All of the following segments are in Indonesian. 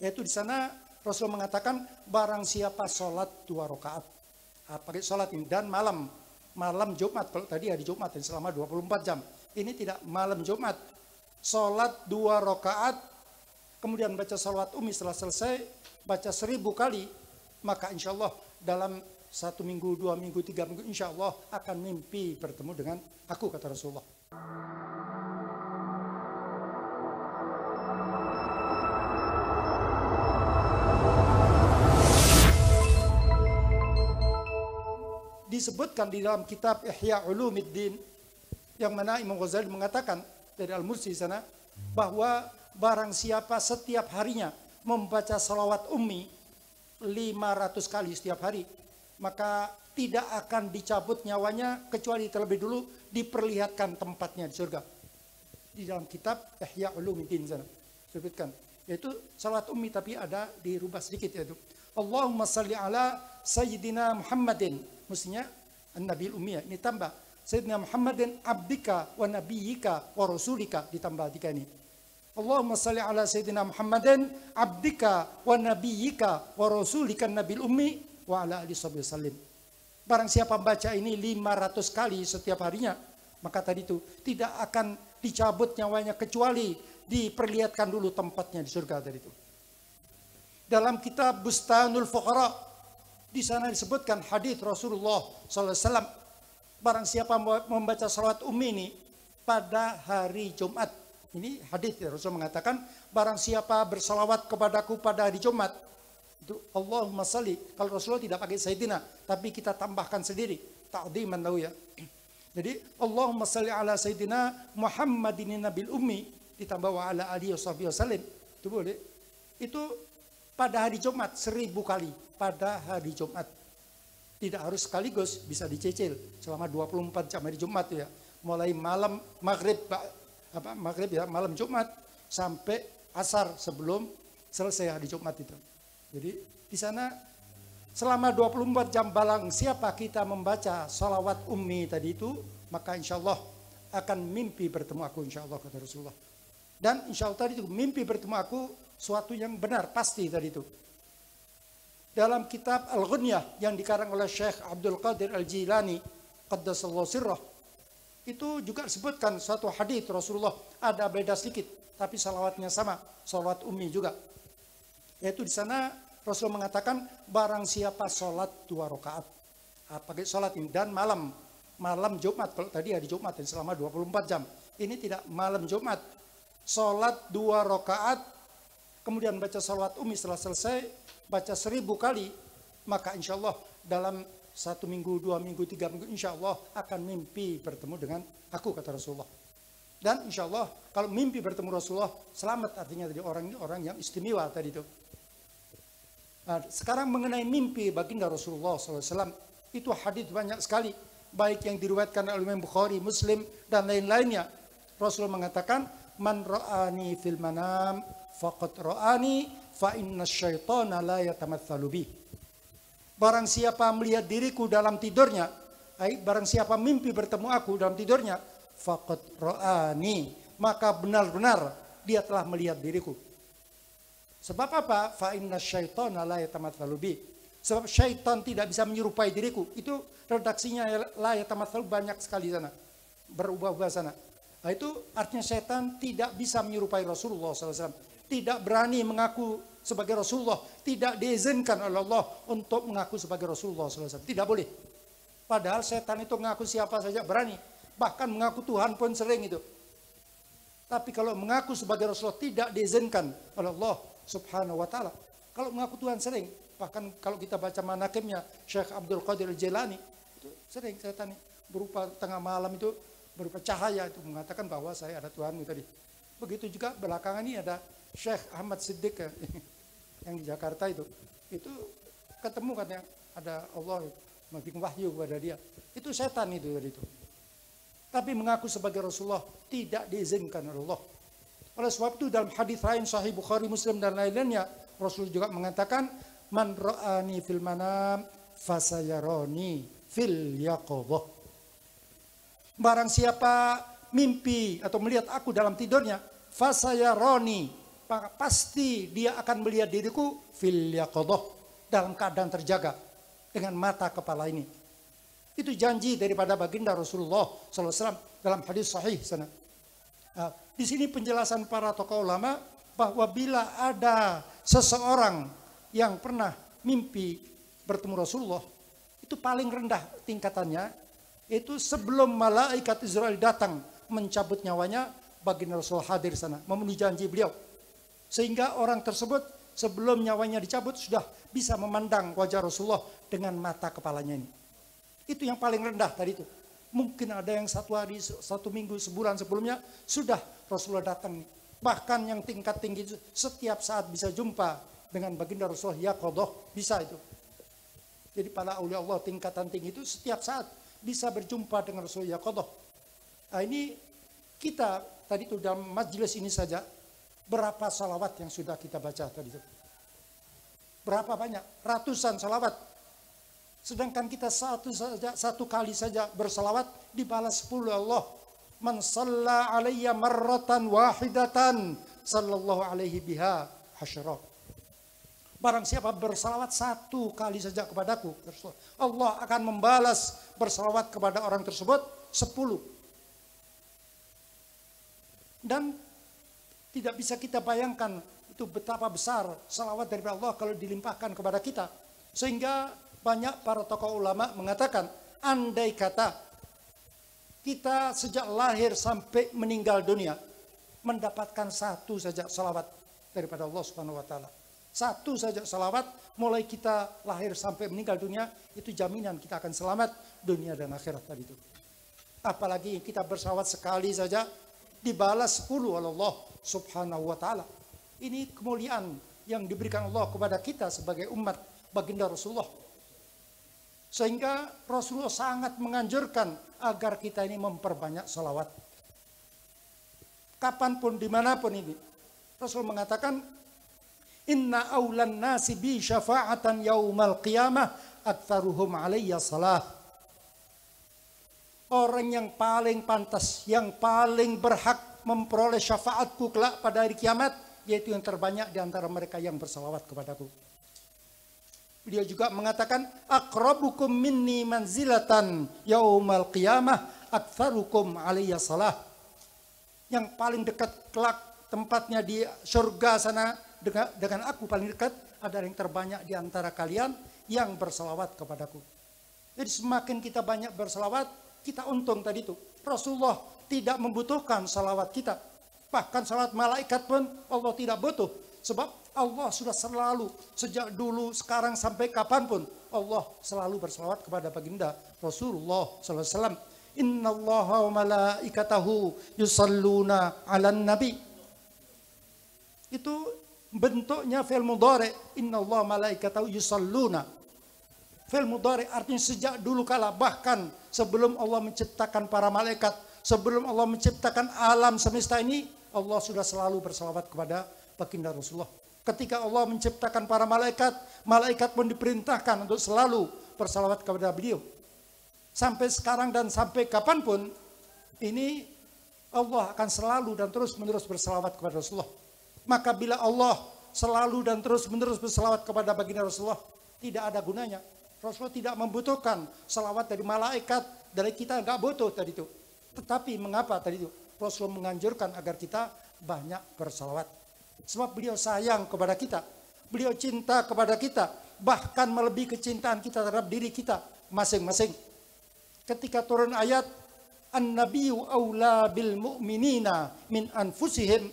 Yaitu di sana Rasul mengatakan barang siapa sholat 2 rakaat, pakai sholat ini dan malam Jumat, kalau tadi hari Jumat selama 24 jam. Ini tidak malam Jumat. Sholat 2 rakaat, kemudian baca salawat Umi setelah selesai, baca 1000 kali, maka insya Allah dalam 1 minggu, 2 minggu, 3 minggu, insya Allah akan mimpi bertemu dengan aku, kata Rasulullah. Disebutkan di dalam kitab Ihya Ulumuddin, yang mana Imam Ghazali mengatakan dari Al-Mursi sana, bahwa barang siapa setiap harinya membaca salawat Ummi 500 kali setiap hari, maka tidak akan dicabut nyawanya kecuali terlebih dulu diperlihatkan tempatnya di surga. Di dalam kitab Ihya Ulumuddin sana disebutkan, yaitu salawat Ummi tapi ada dirubah sedikit, yaitu Allahumma salli ala Sayyidina Muhammadin, mestinya An-Nabil Ummiyah, ini tambah Sayyidina Muhammadin abdika wa nabiyyika wa rasulika, ditambah 3 ini. Allahumma salli ala Sayyidina Muhammadin abdika wa nabiyyika wa rasulika Nabil Ummi wa ala alihi wasallam. Barang siapa baca ini 500 kali setiap harinya, maka tadi itu tidak akan dicabut nyawanya kecuali diperlihatkan dulu tempatnya di surga tadi itu. Dalam kitab Bustanul Fuqara, di sana disebutkan hadis Rasulullah SAW, barang siapa membaca salawat Ummi ini pada hari Jumat, ini hadis Rasul mengatakan, barang siapa bersalawat kepadaku pada hari Jumat, itu Allahumma salli, kalau Rasulullah tidak pakai Sayyidina, tapi kita tambahkan sendiri, ta'dhiman lahu ya. Jadi Allahumma salli ala Sayyidina Muhammadin Nabil Ummi, ditambah wa ala alihi wasallam, itu boleh. Itu pada hari Jumat 1000 kali pada hari Jumat. Tidak harus sekaligus, bisa dicicil selama 24 jam hari Jumat ya. Mulai malam maghrib ya, malam Jumat sampai asar sebelum selesai hari Jumat itu. Jadi di sana selama 24 jam balang siapa kita membaca salawat Ummi tadi itu, maka insya Allah akan mimpi bertemu aku, insya Allah, kata Rasulullah. Dan insya Allah tadi itu mimpi bertemu aku suatu yang benar, pasti tadi itu. Dalam kitab Al-Ghunyah yang dikarang oleh Syekh Abdul Qadir Al-Jilani qaddasallahu sirrah, itu juga disebutkan suatu hadis Rasulullah, ada beda sedikit tapi salawatnya sama, salawat Ummi juga. Yaitu di sana Rasul mengatakan barang siapa sholat 2 rakaat, pakai sholat ini dan malam Jumat, kalau tadi hari Jumat selama 24 jam. Ini tidak malam Jumat. Sholat 2 rakaat, kemudian baca salawat Ummi setelah selesai, baca 1000 kali, maka insya Allah dalam 1 minggu, 2 minggu, 3 minggu, insya Allah akan mimpi bertemu dengan aku, kata Rasulullah. Dan insya Allah kalau mimpi bertemu Rasulullah, selamat, artinya dari orang yang istimewa tadi itu. Nah, sekarang mengenai mimpi baginda Rasulullah SAW, itu hadis banyak sekali, baik yang diriwayatkan oleh Imam Bukhari, Muslim, dan lain-lainnya. Rasul mengatakan, man ra'ani fil manam faqad ra'ani fa inna syaitana la yatamatsalu bi. Barang siapa melihat diriku dalam tidurnya, barang siapa mimpi bertemu aku dalam tidurnya, faqad ra'ani, maka benar-benar dia telah melihat diriku. Sebab apa? Fa inna syaitana la yatamatsalu bi. Sebab syaitan tidak bisa menyerupai diriku. Itu redaksinya la yatamatsalu banyak sekali sana. Berubah-ubah sana. Nah, itu artinya setan tidak bisa menyerupai Rasulullah SAW. Tidak berani mengaku sebagai Rasulullah. Tidak diizinkan oleh Allah untuk mengaku sebagai Rasulullah SAW. Tidak boleh. Padahal setan itu mengaku siapa saja berani. Bahkan mengaku Tuhan pun sering itu. Tapi kalau mengaku sebagai Rasulullah tidak diizinkan oleh Allah Subhanahu wa ta'ala. Kalau mengaku Tuhan sering. Bahkan kalau kita baca manakibnya Syekh Abdul Qadir Al-Jilani, itu sering setan berupa tengah malam itu, berupa cahaya itu mengatakan bahwa saya ada Tuhanmu tadi. Begitu juga belakangan ini ada Syekh Ahmad Siddiq yang di Jakarta itu ketemu katanya ada Allah memberikan wahyu kepada dia. Itu setan itu tadi itu. Tapi mengaku sebagai Rasulullah tidak diizinkan oleh Allah. Oleh sebab itu dalam hadis lain Sahih Bukhari, Muslim dan lain-lainnya, Rasul juga mengatakan man ra'ani fil manam fasayarani fil yaqadhah. Barang siapa mimpi atau melihat aku dalam tidurnya, fasayaroni, maka pasti dia akan melihat diriku fil yaqadhah, dalam keadaan terjaga dengan mata kepala ini. Itu janji daripada baginda Rasulullah SAW dalam hadis sahih sana. Nah, di sini penjelasan para tokoh ulama bahwa bila ada seseorang yang pernah mimpi bertemu Rasulullah, itu paling rendah tingkatannya, itu sebelum malaikat Israel datang mencabut nyawanya, baginda Rasulullah hadir sana memenuhi janji beliau. Sehingga orang tersebut sebelum nyawanya dicabut sudah bisa memandang wajah Rasulullah dengan mata kepalanya ini. Itu yang paling rendah tadi itu. Mungkin ada yang 1 hari, 1 minggu, sebulan sebelumnya sudah Rasulullah datang. Bahkan yang tingkat tinggi itu setiap saat bisa jumpa dengan baginda Rasulullah yaqadhah, bisa itu. Jadi para aulia Allah tingkatan tinggi itu setiap saat bisa berjumpa dengan Rasulullah yaqadhah. Nah, ini kita tadi itu dalam majelis ini saja berapa salawat yang sudah kita baca tadi itu. Berapa banyak? Ratusan salawat. Sedangkan kita satu kali saja bersalawat dibalas 10 Allah. Man shalla alayya marratan wahidatan sallallahu alaihi biha hasyara. Barang siapa bersalawat 1 kali saja kepadaku, Allah akan membalas bersalawat kepada orang tersebut 10. Dan tidak bisa kita bayangkan itu betapa besar salawat dari Allah kalau dilimpahkan kepada kita. Sehingga banyak para tokoh ulama mengatakan, andai kata kita sejak lahir sampai meninggal dunia mendapatkan 1 saja salawat daripada Allah Subhanahu wa taala. 1 saja salawat mulai kita lahir sampai meninggal dunia, itu jaminan kita akan selamat dunia dan akhirat tadi itu. Apalagi kita bersalawat sekali saja dibalas 10 oleh Allah Subhanahu wa taala. Ini kemuliaan yang diberikan Allah kepada kita sebagai umat baginda Rasulullah. Sehingga Rasulullah sangat menganjurkan agar kita ini memperbanyak salawat. Kapanpun, dimanapun ini. Rasul mengatakan, Inna awlan nasi bi syafa'atan yaumal qiyamah aktsaruhum alayya salah. Orang yang paling pantas, yang paling berhak memperoleh syafaatku kelak pada hari kiamat, yaitu yang terbanyak di antara mereka yang bersalawat kepadaku. Beliau juga mengatakan, aqrabukum minni manzilatan yaumal qiyamah aktsarukum alayya salah. Yang paling dekat kelak tempatnya di surga sana dengan aku paling dekat adalah yang terbanyak di antara kalian yang bersalawat kepadaku. Jadi semakin kita banyak bersalawat, kita untung tadi itu. Rasulullah tidak membutuhkan salawat kita. Bahkan salawat malaikat pun Allah tidak butuh. Sebab Allah sudah selalu, sejak dulu, sekarang sampai kapanpun, Allah selalu bersalawat kepada baginda Rasulullah SAW. Inna allaha wa malaikatahu yusalluna ala nabi. Itu bentuknya fi'il mudhari. Inna allaha malaikatahu yusalluna. Fi'il mudhari artinya sejak dulu kala, bahkan sebelum Allah menciptakan para malaikat, sebelum Allah menciptakan alam semesta ini, Allah sudah selalu bersalawat kepada baginda Rasulullah. Ketika Allah menciptakan para malaikat, malaikat pun diperintahkan untuk selalu bersalawat kepada beliau. Sampai sekarang dan sampai kapanpun, ini Allah akan selalu dan terus menerus bersalawat kepada Rasulullah. Maka bila Allah selalu dan terus menerus bersalawat kepada baginda Rasulullah, tidak ada gunanya. Rasulullah tidak membutuhkan salawat dari malaikat, dari kita nggak butuh tadi itu. Tetapi mengapa tadi itu? Rasulullah menganjurkan agar kita banyak bersalawat. Sebab beliau sayang kepada kita. Beliau cinta kepada kita. Bahkan melebihi kecintaan kita terhadap diri kita masing-masing. Ketika turun ayat, An-Nabiyyu awla bil mu'minina min anfusihim.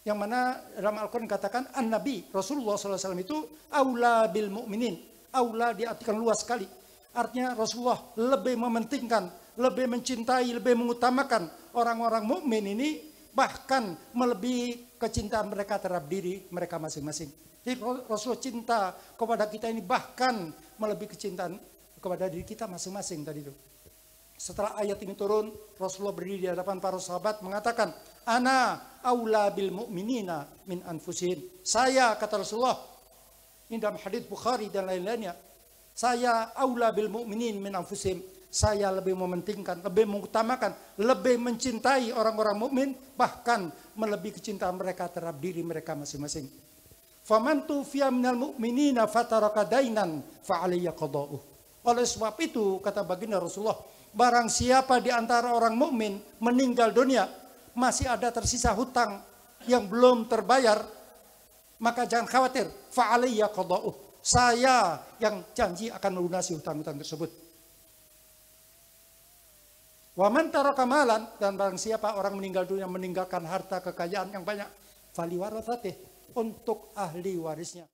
Yang mana dalam Al-Quran katakan, An-Nabi, Rasulullah SAW itu awla bil mu'minin. Awla diartikan luas sekali. Artinya Rasulullah lebih mementingkan, lebih mencintai, lebih mengutamakan orang-orang mukmin ini, bahkan melebihi kecintaan mereka terhadap diri mereka masing-masing. Jadi Rasulullah cinta kepada kita ini bahkan melebihi kecintaan kepada diri kita masing-masing tadi itu. Setelah ayat ini turun, Rasulullah berdiri di hadapan para sahabat mengatakan, Ana aula bil mu'minina min anfusihim. Saya, kata Rasulullah, ini dalam hadits Bukhari dan lain-lainnya, saya aula bil mu'minin min anfusihim. saya lebih mementingkan, lebih mengutamakan, lebih mencintai orang-orang mukmin, bahkan melebihi kecintaan mereka terhadap diri mereka masing-masing. Faman tufiya minal mu'minina fataraka dainan fa alayya qada'uh. Oleh sebab itu kata baginda Rasulullah, barang siapa di antara orang mukmin meninggal dunia masih ada tersisa hutang yang belum terbayar, maka jangan khawatir, fa alayya qada'uh. Saya yang janji akan melunasi hutang-hutang tersebut. Wa man taraka malan, dan barang siapa orang meninggal dunia meninggalkan harta kekayaan yang banyak, fali warathatih, untuk ahli warisnya.